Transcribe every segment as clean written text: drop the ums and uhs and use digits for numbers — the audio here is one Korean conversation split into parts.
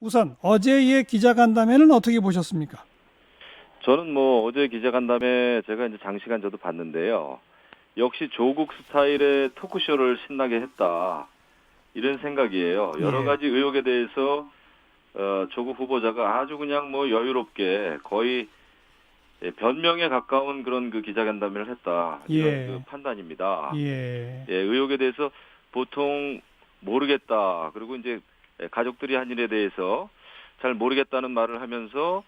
우선 어제의 기자간담회는 어떻게 보셨습니까? 저는 뭐 어제 기자간담회 제가 이제 장시간 저도 봤는데요. 역시 조국 스타일의 토크쇼를 신나게 했다. 이런 생각이에요. 여러 예, 가지 의혹에 대해서 조국 후보자가 아주 그냥 뭐 여유롭게 거의 변명에 가까운 그런 그 기자간담회를 했다. 이런 그 예, 판단입니다. 예, 의혹에 대해서 보통 모르겠다. 그리고 이제 가족들이 한 일에 대해서 잘 모르겠다는 말을 하면서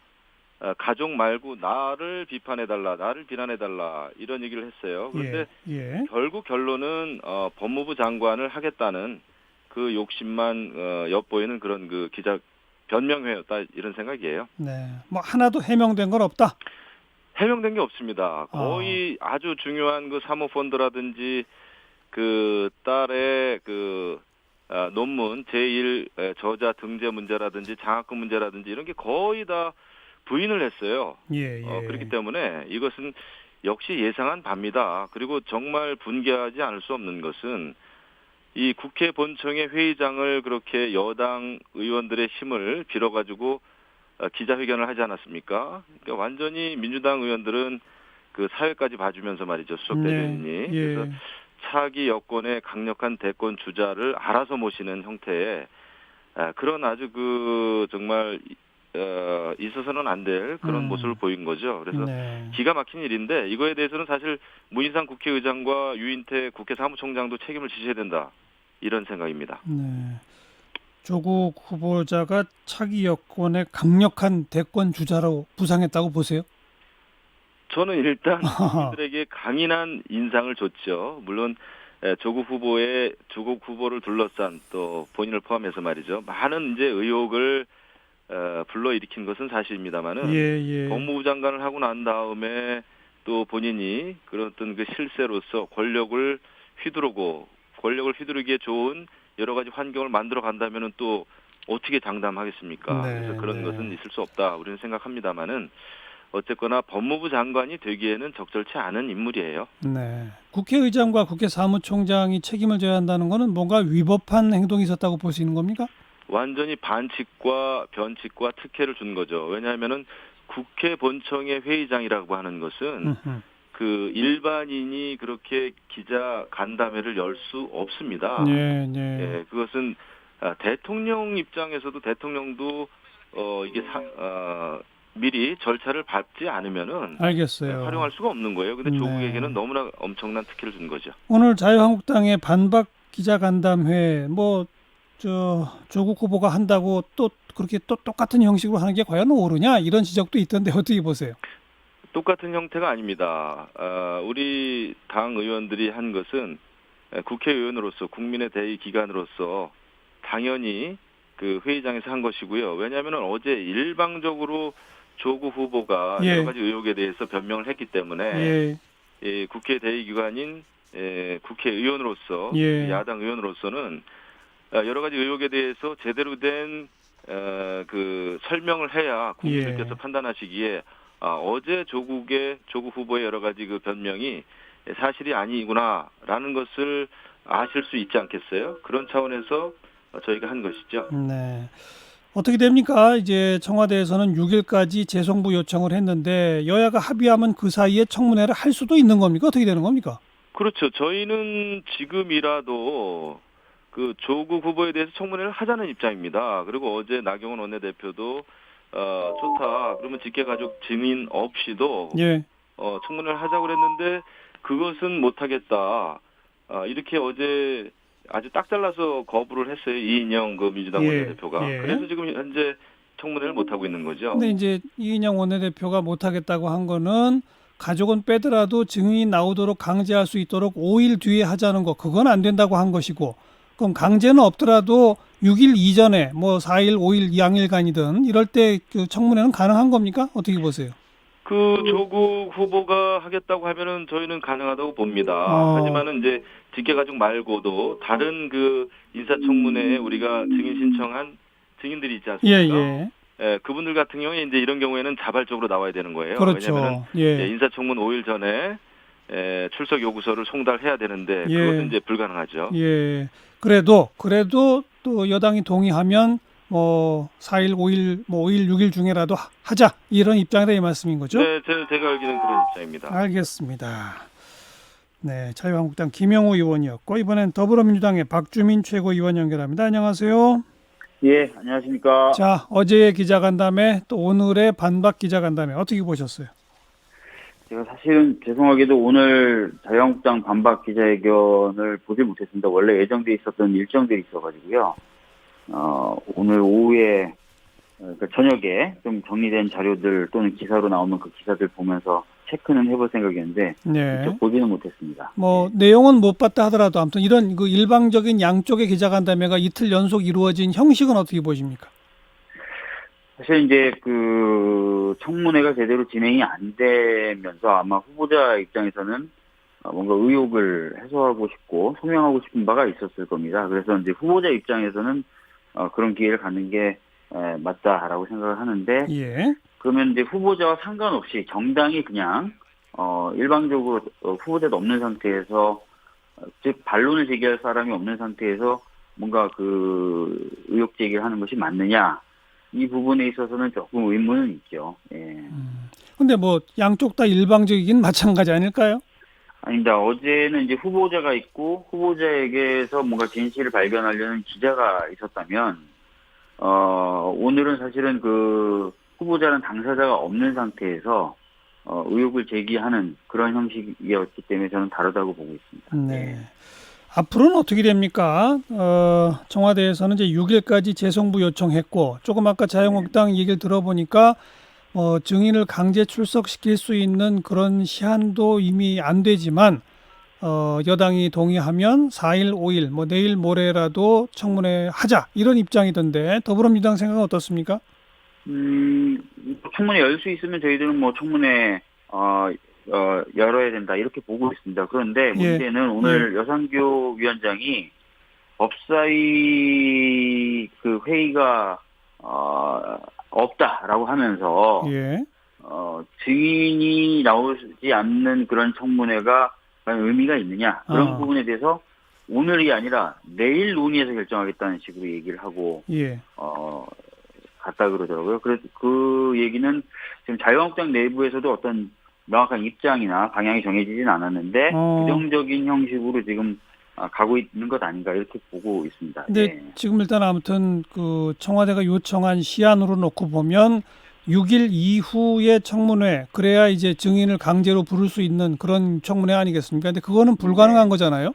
가족 말고 나를 비판해달라, 나를 비난해달라 이런 얘기를 했어요. 그런데 예, 예. 결국 결론은 법무부 장관을 하겠다는 그 욕심만 엿보이는 그런 그 기자 변명회였다 이런 생각이에요. 네. 뭐 하나도 해명된 건 없다. 해명된 게 없습니다. 어, 거의 아주 중요한 그 사모펀드라든지 그 딸의 그 논문 제1 저자 등재 문제라든지 장학금 문제라든지 이런 게 거의 다 부인을 했어요. 예, 그렇기 예. 때문에 이것은 역시 예상한 바입니다. 그리고 정말 분개하지 않을 수 없는 것은 이 국회 본청의 회의장을 그렇게 여당 의원들의 힘을 빌어가지고 기자회견을 하지 않았습니까? 그러니까 완전히 민주당 의원들은 그 사회까지 봐주면서 말이죠. 수석 예, 대변인이. 그래서 예. 차기 여권의 강력한 대권 주자를 알아서 모시는 형태의 그런 아주 그 정말 있어서는 안 될 그런 모습을 음, 보인 거죠. 그래서 네, 기가 막힌 일인데 이거에 대해서는 사실 문희상 국회의장과 유인태 국회 사무총장도 책임을 지셔야 된다. 이런 생각입니다. 네. 조국 후보자가 차기 여권의 강력한 대권 주자로 부상했다고 보세요? 저는 일단 국민들에게 강인한 인상을 줬죠. 물론 조국 후보를 둘러싼 또 본인을 포함해서 말이죠. 많은 이제 의혹을 불러일으킨 것은 예, 사실입니다만은 예. 법무부 장관을 하고 난 다음에 또 본인이 그런 어떤 그 실세로서 권력을 휘두르기에 좋은 여러 가지 환경을 만들어 간다면은 또 어떻게 장담하겠습니까? 그래서 네, 그런 것은 네. 있을 수 없다 우리는 생각합니다만은 어쨌거나 법무부 장관이 되기에는 적절치 않은 인물이에요. 네. 국회의장과 국회 사무총장이 책임을 져야 한다는 것은 뭔가 위법한 행동이 있었다고 보시는 겁니까? 완전히 반칙과 변칙과 특혜를 준 거죠. 왜냐하면은 국회 본청의 회의장이라고 하는 것은 음흠. 그 일반인이 그렇게 기자 간담회를 열 수 없습니다. 네, 네. 그것은 대통령 입장에서도 대통령도 이게 미리 절차를 밟지 않으면은 알겠어요. 활용할 수가 없는 거예요. 근데 조국에게는 네. 너무나 엄청난 특혜를 준 거죠. 오늘 자유한국당의 반박 기자간담회 조국 후보가 한다고 또 그렇게 또 똑같은 형식으로 하는 게 과연 옳으냐 이런 지적도 있던데 어떻게 보세요? 똑같은 형태가 아닙니다. 우리 당 의원들이 한 것은 국회의원으로서 국민의 대의 기관으로서 당연히 그 회의장에서 한 것이고요. 왜냐하면 어제 일방적으로 조국 후보가 여러 예, 가지 의혹에 대해서 변명을 했기 때문에 예, 국회 대의 기관인 국회의원으로서 예, 야당 의원으로서는 여러 가지 의혹에 대해서 제대로 된 그 설명을 해야 국민들께서 예. 판단하시기에 어제 조국 후보의 여러 가지 그 변명이 사실이 아니구나라는 것을 아실 수 있지 않겠어요? 그런 차원에서 저희가 한 것이죠. 네. 어떻게 됩니까? 이제 청와대에서는 6일까지 재송부 요청을 했는데 여야가 합의하면 그 사이에 청문회를 할 수도 있는 겁니까? 어떻게 되는 겁니까? 그렇죠. 저희는 지금이라도 그 조국 후보에 대해서 청문회를 하자는 입장입니다. 그리고 어제 나경원 원내대표도 좋다. 그러면 직계가족 증인 없이도 예, 청문회를 하자고 그랬는데 그것은 못하겠다. 이렇게 어제 아주 딱 잘라서 거부를 했어요. 이인영 그 민주당 예, 원내대표가. 예. 그래서 지금 현재 청문회를 못하고 있는 거죠. 근데 이제 이인영 원내대표가 못하겠다고 한 거는 가족은 빼더라도 증인이 나오도록 강제할 수 있도록 5일 뒤에 하자는 거, 그건 안 된다고 한 것이고, 그럼 강제는 없더라도 6일 이전에 뭐 4일, 5일 양일간이든 이럴 때 그 청문회는 가능한 겁니까? 어떻게 보세요? 그 조국 후보가 하겠다고 하면은 저희는 가능하다고 봅니다. 어, 하지만은 이제 직계가족 말고도 다른 그 인사청문회에 우리가 증인 신청한 증인들이 있지 예, 않습니까? 예. 그분들 같은 경우에 이제 이런 경우에는 자발적으로 나와야 되는 거예요. 왜냐면은 그렇죠. 예, 인사청문 5일 전에 출석 요구서를 송달해야 되는데 그것은 예, 이제 불가능하죠. 예. 그래도 또 여당이 동의하면 뭐 4일, 5일, 뭐 5일, 6일 중에라도 하자 이런 입장이다 이 말씀인 거죠? 네, 제가 알기는 그런 입장입니다. 알겠습니다. 네, 자유한국당 김영우 의원이었고 이번엔 더불어민주당의 박주민 최고위원 연결합니다. 안녕하세요. 예, 안녕하십니까. 자, 어제의 기자간담회 또 오늘의 반박 기자간담회 어떻게 보셨어요? 제가 사실은 죄송하게도 오늘 자유한국당 반박 기자회견을 보지 못했습니다. 원래 예정돼 있었던 일정들이 있어가지고요. 오늘 오후에, 그러니까 저녁에 좀 정리된 자료들 또는 기사로 나오는 그 기사들 보면서 체크는 해볼 생각이었는데, 네. 직접 보지는 못했습니다. 뭐 내용은 못 봤다 하더라도 아무튼 이런 그 일방적인 양쪽의 기자간담회가 이틀 연속 이루어진 형식은 어떻게 보십니까? 사실 이제 그 청문회가 제대로 진행이 안 되면서 아마 후보자 입장에서는 뭔가 의혹을 해소하고 싶고 소명하고 싶은 바가 있었을 겁니다. 그래서 이제 후보자 입장에서는 그런 기회를 갖는 게 맞다라고 생각을 하는데, 예. 그러면 이제 후보자와 상관없이 정당이 그냥 일방적으로 후보자도 없는 상태에서, 즉 반론을 제기할 사람이 없는 상태에서 뭔가 그 의혹 제기를 하는 것이 맞느냐, 이 부분에 있어서는 조금 의문은 있죠. 예. 근데 뭐 양쪽 다 일방적이긴 마찬가지 아닐까요? 아닙니다. 어제는 이제 후보자가 있고 후보자에게서 뭔가 진실을 발견하려는 기자가 있었다면, 오늘은 사실은 그 후보자는 당사자가 없는 상태에서 의혹을 제기하는 그런 형식이었기 때문에 저는 다르다고 보고 있습니다. 네. 예. 앞으로는 어떻게 됩니까? 청와대에서는 이제 6일까지 재송부 요청했고, 조금 아까 자유한국당 얘기를 들어보니까 증인을 강제 출석시킬 수 있는 그런 시한도 이미 안 되지만, 여당이 동의하면 4일, 5일, 뭐 내일 모레라도 청문회 하자 이런 입장이던데 더불어민주당 생각은 어떻습니까? 청문회 열 수 있으면 저희들은 뭐 청문회 열어야 된다 이렇게 보고 있습니다. 그런데 문제는 오늘 여상규 위원장이 법사위 그 회의가 없다라고 하면서 증인이 나오지 않는 그런 청문회가 과연 의미가 있느냐 그런 부분에 대해서 오늘이 아니라 내일 논의해서 결정하겠다는 식으로 얘기를 하고 갔다 그러더라고요. 그래서 그 얘기는 지금 자유한국당 내부에서도 어떤 명확한 입장이나 방향이 정해지진 않았는데 부정적인 형식으로 지금 가고 있는 것 아닌가 이렇게 보고 있습니다. 근데 지금 일단 아무튼 그 청와대가 요청한 시한으로 놓고 보면 6일 이후의 청문회, 그래야 이제 증인을 강제로 부를 수 있는 그런 청문회 아니겠습니까? 근데 그거는 불가능한 거잖아요.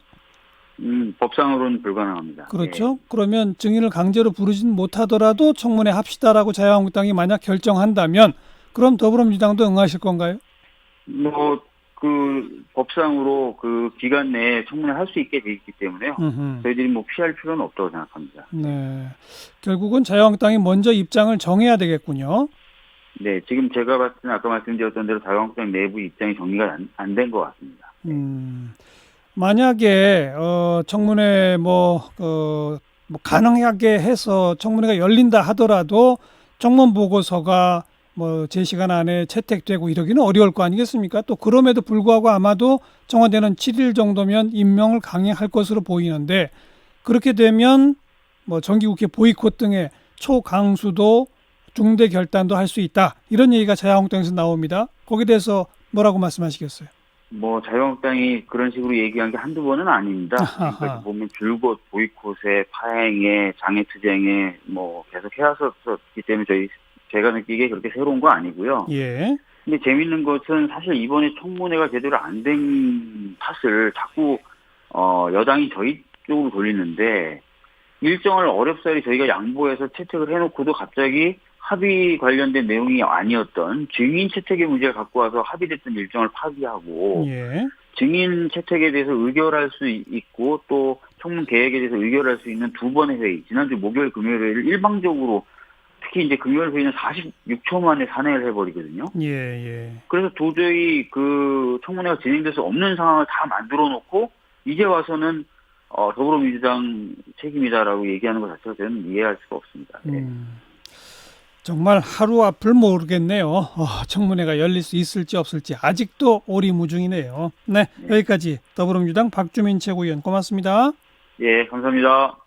법상으로는 불가능합니다. 그렇죠. 그러면 증인을 강제로 부르진 못하더라도 청문회 합시다라고 자유한국당이 만약 결정한다면 그럼 더불어민주당도 응하실 건가요? 뭐 그 법상으로 그 기간 내에 청문회 할 수 있게 돼 있기 때문에요. 저희들이 뭐 피할 필요는 없다고 생각합니다. 네. 결국은 자유한국당이 먼저 입장을 정해야 되겠군요. 네, 지금 제가 봤을 때는 아까 말씀드렸던 대로 자유한국당 내부 입장이 정리가 안 된 것 같습니다. 만약에 청문회 뭐 가능하게 해서 청문회가 열린다 하더라도 청문 보고서가 뭐 제 시간 안에 채택되고 이러기는 어려울 거 아니겠습니까? 또 그럼에도 불구하고 아마도 청와대는 7일 정도면 임명을 강행할 것으로 보이는데, 그렇게 되면 뭐 정기국회 보이콧 등의 초강수도 중대 결단도 할 수 있다, 이런 얘기가 자유한국당에서 나옵니다. 거기에 대해서 뭐라고 말씀하시겠어요? 뭐 자유한국당이 그런 식으로 얘기한 게 한두 번은 아닙니다. 지금까지 보면 줄곧 보이콧에 파행에 장애투쟁에 뭐 계속 해왔었기 때문에 제가 느끼기에 그렇게 새로운 거 아니고요. 근데 재밌는 것은 사실 이번에 청문회가 제대로 안 된 탓을 자꾸 여당이 저희 쪽으로 돌리는데, 일정을 어렵사리 저희가 양보해서 채택을 해놓고도 갑자기 합의 관련된 내용이 아니었던 증인 채택의 문제를 갖고 와서 합의됐던 일정을 파기하고, 증인 채택에 대해서 의결할 수 있고 또 청문 계획에 대해서 의결할 수 있는 두 번의 회의, 지난주 목요일 금요일 회의를 일방적으로, 특히 이제 금요일 회의는 46초 만에 산회를 해버리거든요. 그래서 도저히 그 청문회가 진행될 수 없는 상황을 다 만들어 놓고 이제 와서는 더불어민주당 책임이다라고 얘기하는 것 자체가 저는 이해할 수가 없습니다. 정말 하루 앞을 모르겠네요. 청문회가 열릴 수 있을지 없을지 아직도 오리무중이네요. 네, 여기까지 더불어민주당 박주민 최고위원 고맙습니다. 예, 감사합니다.